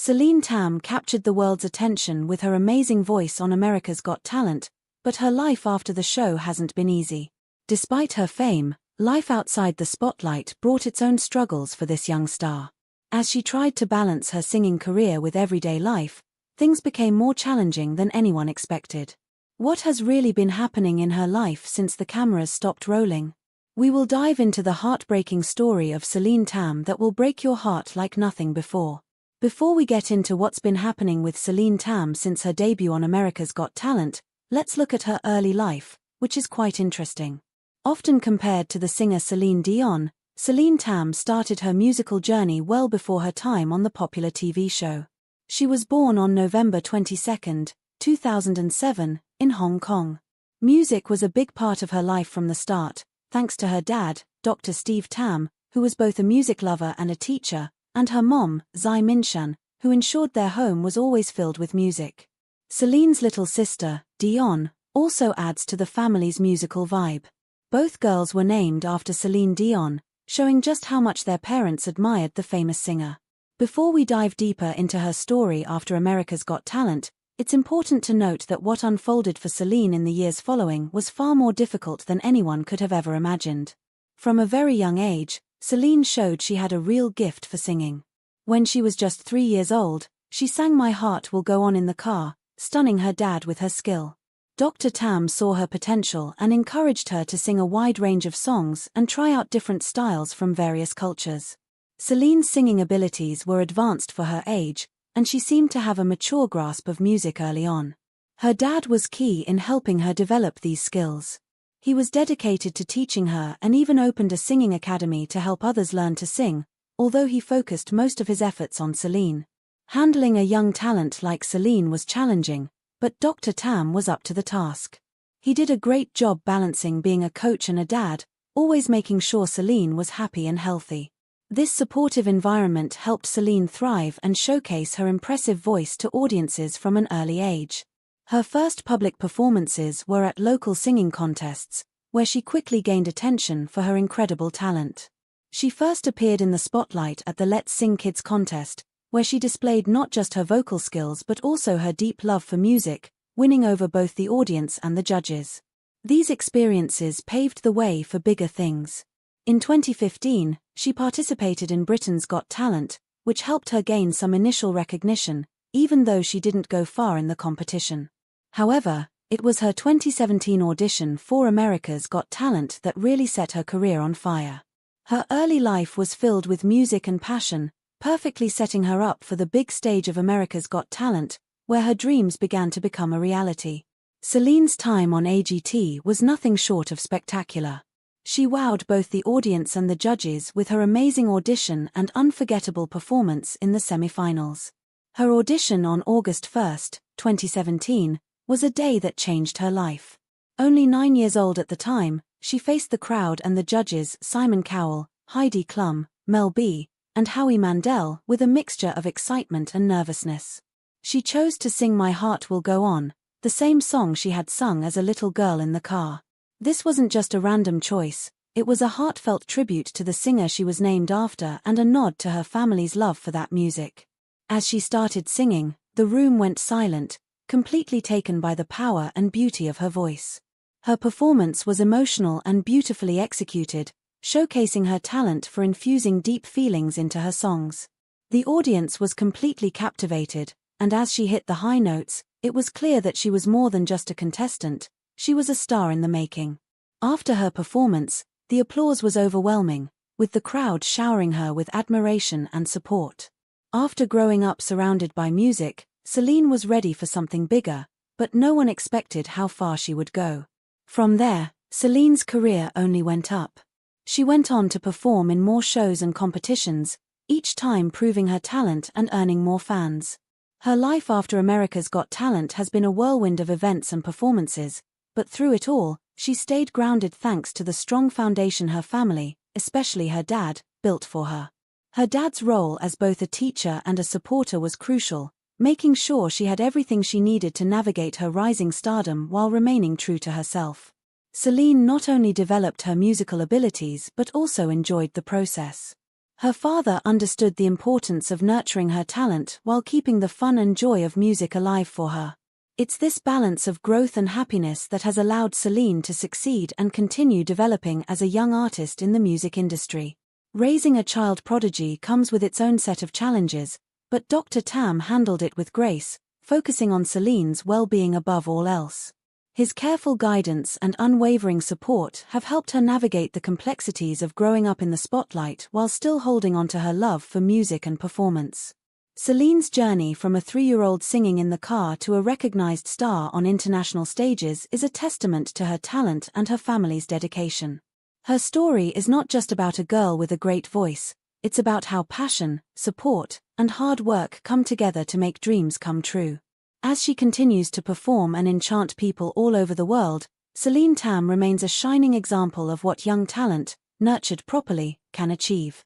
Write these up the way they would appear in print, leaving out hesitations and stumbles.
Celine Tam captured the world's attention with her amazing voice on America's Got Talent, but her life after the show hasn't been easy. Despite her fame, life outside the spotlight brought its own struggles for this young star. As she tried to balance her singing career with everyday life, things became more challenging than anyone expected. What has really been happening in her life since the cameras stopped rolling? We will dive into the heartbreaking story of Celine Tam that will break your heart like nothing before. Before we get into what's been happening with Celine Tam since her debut on America's Got Talent, let's look at her early life, which is quite interesting. Often compared to the singer Celine Dion, Celine Tam started her musical journey well before her time on the popular TV show. She was born on November 22, 2007, in Hong Kong. Music was a big part of her life from the start, thanks to her dad, Dr. Steve Tam, who was both a music lover and a teacher, and her mom, Zai Minshan, who ensured their home was always filled with music. Celine's little sister, Dion, also adds to the family's musical vibe. Both girls were named after Celine Dion, showing just how much their parents admired the famous singer. Before we dive deeper into her story after America's Got Talent, it's important to note that what unfolded for Celine in the years following was far more difficult than anyone could have ever imagined. From a very young age, Celine showed she had a real gift for singing. When she was just 3 years old, she sang My Heart Will Go On in the car, stunning her dad with her skill. Dr. Tam saw her potential and encouraged her to sing a wide range of songs and try out different styles from various cultures. Celine's singing abilities were advanced for her age, and she seemed to have a mature grasp of music early on. Her dad was key in helping her develop these skills. He was dedicated to teaching her and even opened a singing academy to help others learn to sing, although he focused most of his efforts on Celine. Handling a young talent like Celine was challenging, but Dr. Tam was up to the task. He did a great job balancing being a coach and a dad, always making sure Celine was happy and healthy. This supportive environment helped Celine thrive and showcase her impressive voice to audiences from an early age. Her first public performances were at local singing contests, where she quickly gained attention for her incredible talent. She first appeared in the spotlight at the Let's Sing Kids contest, where she displayed not just her vocal skills but also her deep love for music, winning over both the audience and the judges. These experiences paved the way for bigger things. In 2015, she participated in Britain's Got Talent, which helped her gain some initial recognition, even though she didn't go far in the competition. However, it was her 2017 audition for America's Got Talent that really set her career on fire. Her early life was filled with music and passion, perfectly setting her up for the big stage of America's Got Talent, where her dreams began to become a reality. Celine's time on AGT was nothing short of spectacular. She wowed both the audience and the judges with her amazing audition and unforgettable performance in the semi-finals. Her audition on August 1, 2017, was a day that changed her life. Only 9 years old at the time, she faced the crowd and the judges Simon Cowell, Heidi Klum, Mel B, and Howie Mandel with a mixture of excitement and nervousness. She chose to sing My Heart Will Go On, the same song she had sung as a little girl in the car. This wasn't just a random choice, it was a heartfelt tribute to the singer she was named after and a nod to her family's love for that music. As she started singing, the room went silent, completely taken by the power and beauty of her voice. Her performance was emotional and beautifully executed, showcasing her talent for infusing deep feelings into her songs. The audience was completely captivated, and as she hit the high notes, it was clear that she was more than just a contestant, she was a star in the making. After her performance, the applause was overwhelming, with the crowd showering her with admiration and support. After growing up surrounded by music, Celine was ready for something bigger, but no one expected how far she would go. From there, Celine's career only went up. She went on to perform in more shows and competitions, each time proving her talent and earning more fans. Her life after America's Got Talent has been a whirlwind of events and performances, but through it all, she stayed grounded thanks to the strong foundation her family, especially her dad, built for her. Her dad's role as both a teacher and a supporter was crucial, making sure she had everything she needed to navigate her rising stardom while remaining true to herself. Celine not only developed her musical abilities but also enjoyed the process. Her father understood the importance of nurturing her talent while keeping the fun and joy of music alive for her. It's this balance of growth and happiness that has allowed Celine to succeed and continue developing as a young artist in the music industry. Raising a child prodigy comes with its own set of challenges, but Dr. Tam handled it with grace, focusing on Celine's well-being above all else. His careful guidance and unwavering support have helped her navigate the complexities of growing up in the spotlight while still holding on to her love for music and performance. Celine's journey from a 3-year-old singing in the car to a recognized star on international stages is a testament to her talent and her family's dedication. Her story is not just about a girl with a great voice, it's about how passion, support, and hard work come together to make dreams come true. As she continues to perform and enchant people all over the world, Celine Tam remains a shining example of what young talent, nurtured properly, can achieve.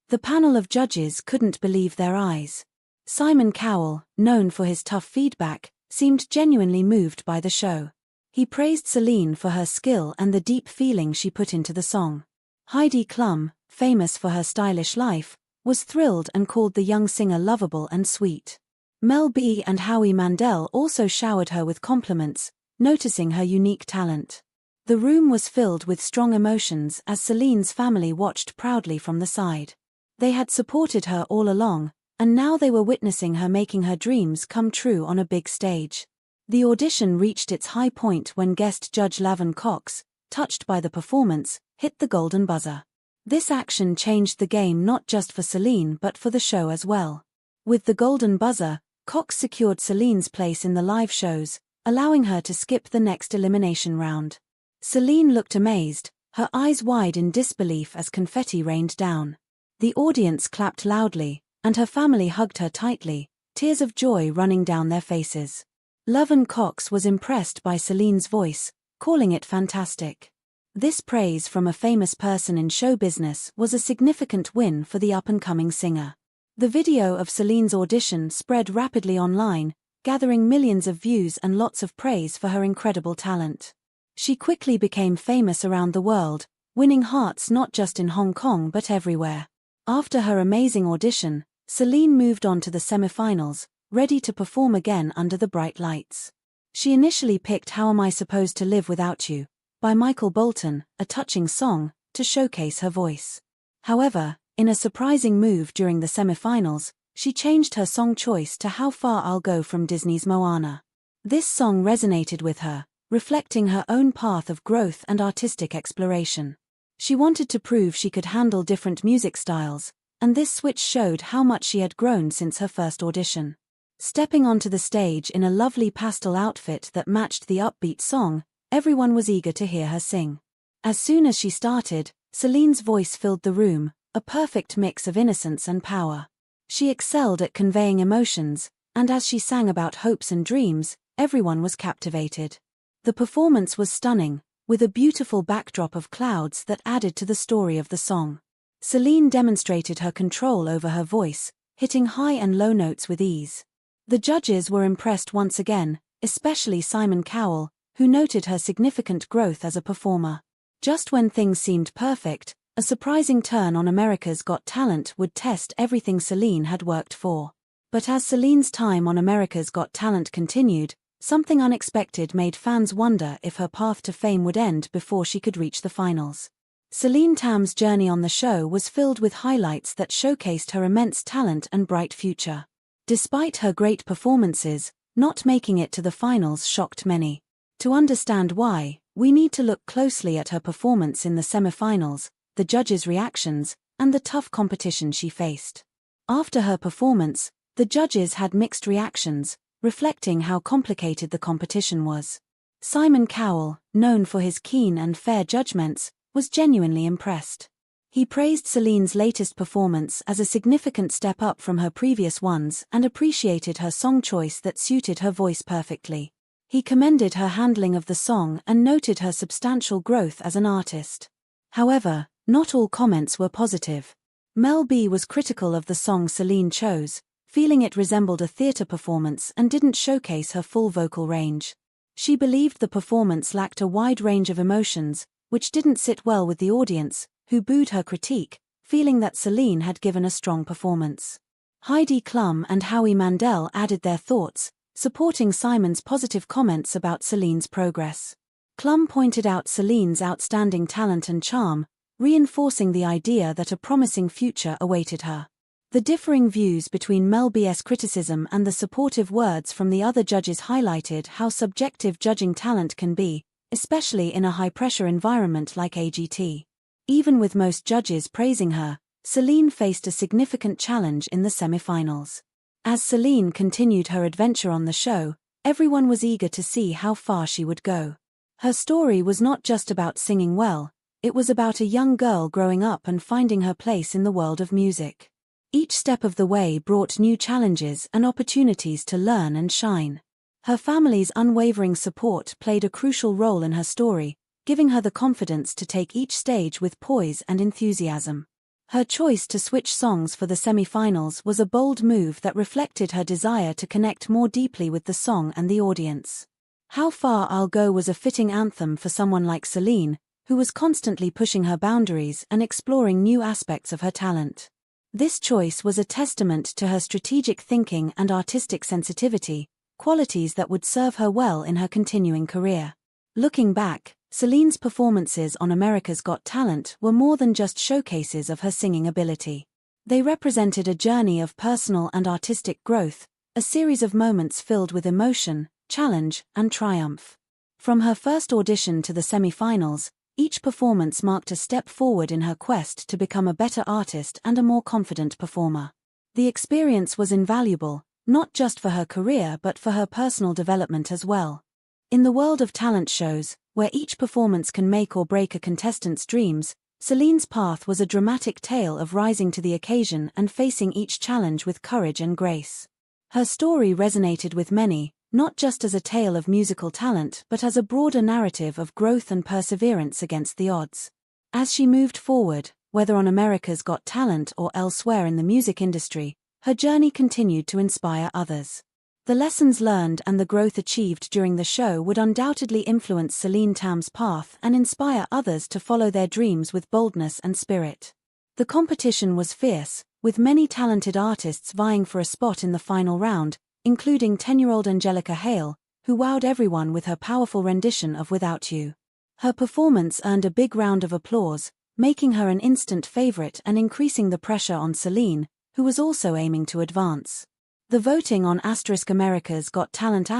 The panel of judges couldn't believe their eyes. Simon Cowell, known for his tough feedback, seemed genuinely moved by the show. He praised Celine for her skill and the deep feeling she put into the song. Heidi Klum, famous for her stylish life, was thrilled and called the young singer lovable and sweet. Mel B and Howie Mandel also showered her with compliments, noticing her unique talent. The room was filled with strong emotions as Celine's family watched proudly from the side. They had supported her all along, and now they were witnessing her making her dreams come true on a big stage. The audition reached its high point when guest judge Laverne Cox, touched by the performance, hit the golden buzzer. This action changed the game not just for Celine but for the show as well. With the golden buzzer, Cox secured Celine's place in the live shows, allowing her to skip the next elimination round. Celine looked amazed, her eyes wide in disbelief as confetti rained down. The audience clapped loudly, and her family hugged her tightly, tears of joy running down their faces. Laverne Cox was impressed by Celine's voice, calling it fantastic. This praise from a famous person in show business was a significant win for the up-and-coming singer. The video of Celine's audition spread rapidly online, gathering millions of views and lots of praise for her incredible talent. She quickly became famous around the world, winning hearts not just in Hong Kong but everywhere. After her amazing audition, Celine moved on to the semifinals, ready to perform again under the bright lights. She initially picked How Am I Supposed to Live Without You, by Michael Bolton, a touching song, to showcase her voice. However, in a surprising move during the semifinals, she changed her song choice to How Far I'll Go from Disney's Moana. This song resonated with her, reflecting her own path of growth and artistic exploration. She wanted to prove she could handle different music styles, and this switch showed how much she had grown since her first audition. Stepping onto the stage in a lovely pastel outfit that matched the upbeat song, everyone was eager to hear her sing. As soon as she started, Celine's voice filled the room, a perfect mix of innocence and power. She excelled at conveying emotions, and as she sang about hopes and dreams, everyone was captivated. The performance was stunning, with a beautiful backdrop of clouds that added to the story of the song. Celine demonstrated her control over her voice, hitting high and low notes with ease. The judges were impressed once again, especially Simon Cowell, who noted her significant growth as a performer. Just when things seemed perfect, a surprising turn on America's Got Talent would test everything Celine had worked for. But as Celine's time on America's Got Talent continued, something unexpected made fans wonder if her path to fame would end before she could reach the finals. Celine Tam's journey on the show was filled with highlights that showcased her immense talent and bright future. Despite her great performances, not making it to the finals shocked many. To understand why, we need to look closely at her performance in the semifinals, the judges' reactions, and the tough competition she faced. After her performance, the judges had mixed reactions, reflecting how complicated the competition was. Simon Cowell, known for his keen and fair judgments, was genuinely impressed. He praised Celine's latest performance as a significant step up from her previous ones and appreciated her song choice that suited her voice perfectly. He commended her handling of the song and noted her substantial growth as an artist. However, not all comments were positive. Mel B was critical of the song Celine chose, feeling it resembled a theater performance and didn't showcase her full vocal range. She believed the performance lacked a wide range of emotions, which didn't sit well with the audience, who booed her critique, feeling that Celine had given a strong performance. Heidi Klum and Howie Mandel added their thoughts, supporting Simon's positive comments about Celine's progress. Klum pointed out Celine's outstanding talent and charm, reinforcing the idea that a promising future awaited her. The differing views between Mel B's criticism and the supportive words from the other judges highlighted how subjective judging talent can be, especially in a high-pressure environment like AGT. Even with most judges praising her, Celine faced a significant challenge in the semi-finals. As Celine continued her adventure on the show, everyone was eager to see how far she would go. Her story was not just about singing well, it was about a young girl growing up and finding her place in the world of music. Each step of the way brought new challenges and opportunities to learn and shine. Her family's unwavering support played a crucial role in her story, giving her the confidence to take each stage with poise and enthusiasm. Her choice to switch songs for the semi-finals was a bold move that reflected her desire to connect more deeply with the song and the audience. How Far I'll Go was a fitting anthem for someone like Celine, who was constantly pushing her boundaries and exploring new aspects of her talent. This choice was a testament to her strategic thinking and artistic sensitivity, qualities that would serve her well in her continuing career. Looking back, Celine's performances on America's Got Talent were more than just showcases of her singing ability. They represented a journey of personal and artistic growth, a series of moments filled with emotion, challenge, and triumph. From her first audition to the semi-finals, each performance marked a step forward in her quest to become a better artist and a more confident performer. The experience was invaluable, not just for her career but for her personal development as well. In the world of talent shows, where each performance can make or break a contestant's dreams, Celine's path was a dramatic tale of rising to the occasion and facing each challenge with courage and grace. Her story resonated with many, not just as a tale of musical talent but as a broader narrative of growth and perseverance against the odds. As she moved forward, whether on America's Got Talent or elsewhere in the music industry, her journey continued to inspire others. The lessons learned and the growth achieved during the show would undoubtedly influence Celine Tam's path and inspire others to follow their dreams with boldness and spirit. The competition was fierce, with many talented artists vying for a spot in the final round, including 10-year-old Angelica Hale, who wowed everyone with her powerful rendition of Without You. Her performance earned a big round of applause, making her an instant favorite and increasing the pressure on Celine, who was also aiming to advance. The voting on America's Got Talent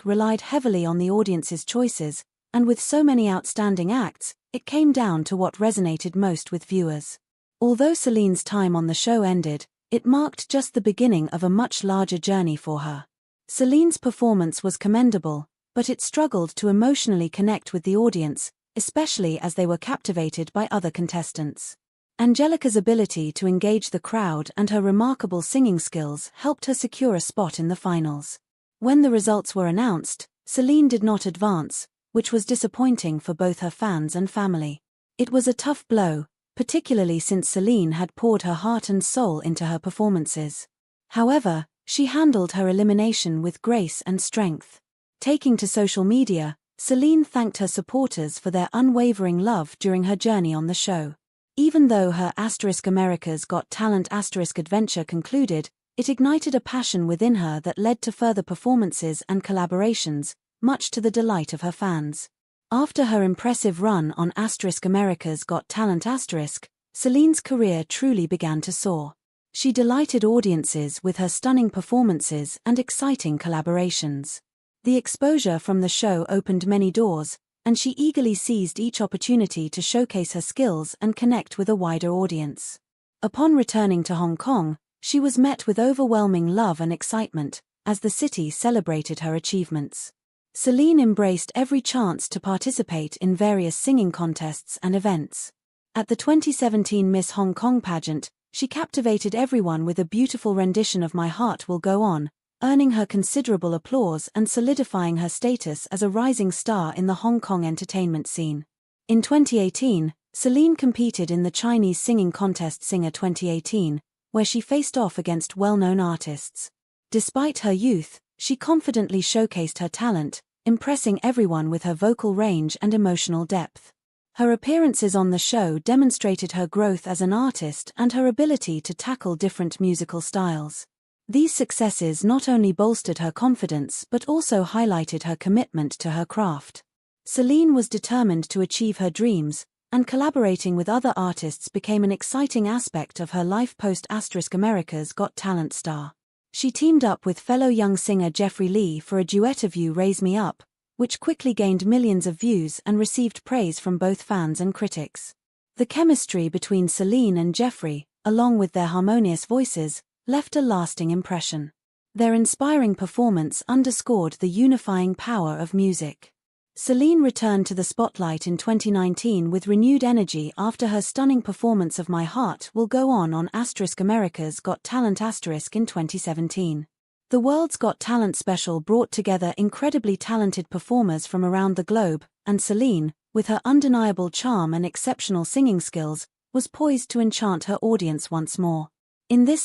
relied heavily on the audience's choices, and with so many outstanding acts, it came down to what resonated most with viewers. Although Celine's time on the show ended, it marked just the beginning of a much larger journey for her. Celine's performance was commendable, but it struggled to emotionally connect with the audience, especially as they were captivated by other contestants. Angelica's ability to engage the crowd and her remarkable singing skills helped her secure a spot in the finals. When the results were announced, Celine did not advance, which was disappointing for both her fans and family. It was a tough blow, particularly since Celine had poured her heart and soul into her performances. However, she handled her elimination with grace and strength. Taking to social media, Celine thanked her supporters for their unwavering love during her journey on the show. Even though her America's Got Talent adventure concluded, it ignited a passion within her that led to further performances and collaborations, much to the delight of her fans. After her impressive run on America's Got Talent Celine's career truly began to soar. She delighted audiences with her stunning performances and exciting collaborations. The exposure from the show opened many doors, and she eagerly seized each opportunity to showcase her skills and connect with a wider audience. Upon returning to Hong Kong, she was met with overwhelming love and excitement, as the city celebrated her achievements. Celine embraced every chance to participate in various singing contests and events. At the 2017 Miss Hong Kong pageant, she captivated everyone with a beautiful rendition of My Heart Will Go On, earning her considerable applause and solidifying her status as a rising star in the Hong Kong entertainment scene. In 2018, Celine competed in the Chinese singing contest Singer 2018, where she faced off against well-known artists. Despite her youth, she confidently showcased her talent, impressing everyone with her vocal range and emotional depth. Her appearances on the show demonstrated her growth as an artist and her ability to tackle different musical styles. These successes not only bolstered her confidence but also highlighted her commitment to her craft. Celine was determined to achieve her dreams, and collaborating with other artists became an exciting aspect of her life post-America's Got Talent star. She teamed up with fellow young singer Jeffrey Lee for a duet of You Raise Me Up, which quickly gained millions of views and received praise from both fans and critics. The chemistry between Celine and Jeffrey, along with their harmonious voices, left a lasting impression. Their inspiring performance underscored the unifying power of music. Celine returned to the spotlight in 2019 with renewed energy after her stunning performance of My Heart Will Go On America's Got Talent in 2017. The World's Got Talent special brought together incredibly talented performers from around the globe, and Celine, with her undeniable charm and exceptional singing skills, was poised to enchant her audience once more. In this